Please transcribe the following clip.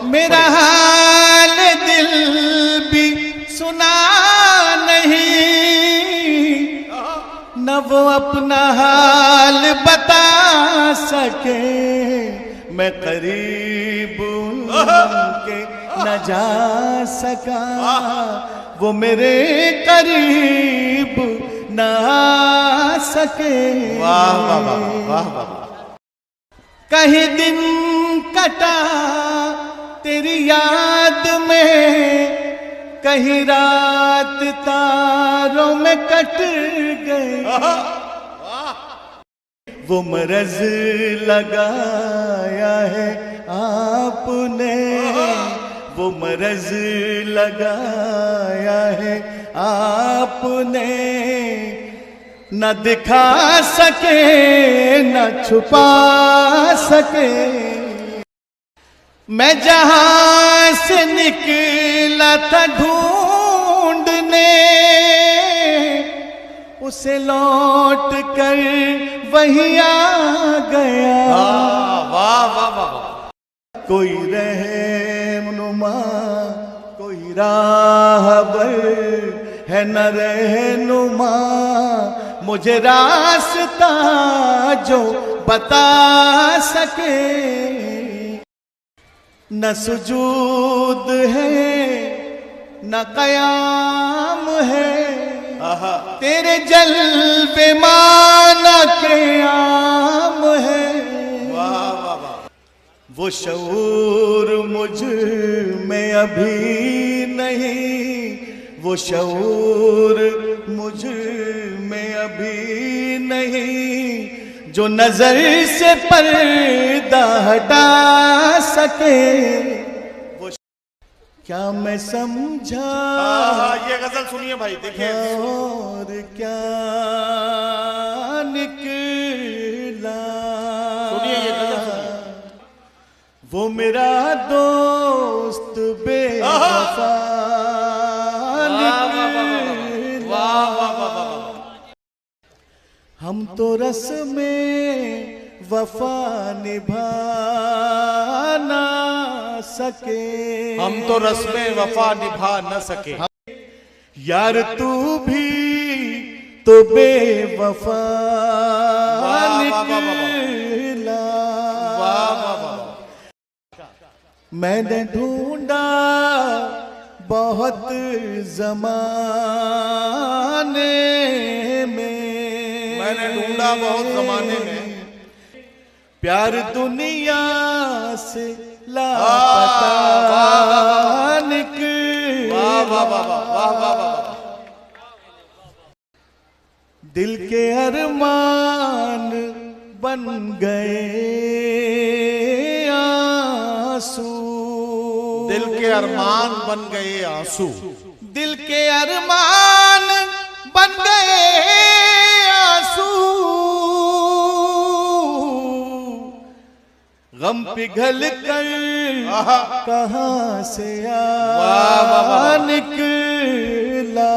मेरा हाल दिल भी सुना नहीं, न वो अपना हाल बता सके। मैं करीब उनके न जा सका, वो मेरे करीब न आ सके। वाह वाह वाह वाह वाह। कहीं दिन कटा तेरी याद में, कहीं रात तारों में कट गई। वो मरज लगाया है आपने, वो मरज लगाया है आपने। न दिखा सके न छुपा सके। मैं जहां से निकला था ढूंढने, उसे लौट कर वहीं आ गया। वाह वाह वाह। कोई रहनुमा कोई राहबर है न रहनुमा, मुझे रास्ता जो बता सके। न सुजूद है न कयाम है, तेरे जलवे माना के आम है। वाह वाह वाह। वो शऊर मुझ में अभी नहीं, वो शऊर मुझ में अभी नहीं, जो नजर से पर्दा हटा सके। वो क्या मैं समझा। ये गजल सुनिए भाई, देखिए। और क्या निकला। सुनिए ये गजल सुनिए। वो मेरा दोस्त बेवफा निकला। हम तो रस में वफा निभा ना सके, हम तो रस में वफा निभा न सके। यार तू भी तो बेवफा निकला। मैंने ढूंढा बहुत जमाने में, मैंने ढूंढा बहुत जमाने में, प्यार दुनिया से लापता निकला। वाह वाह वाह वाह वाह। दिल के अरमान बन गए आंसू, दिल के अरमान बन गए आंसू, दिल के अरमान बन गए आंसू। गम पिघल कर कहां से आ निकला।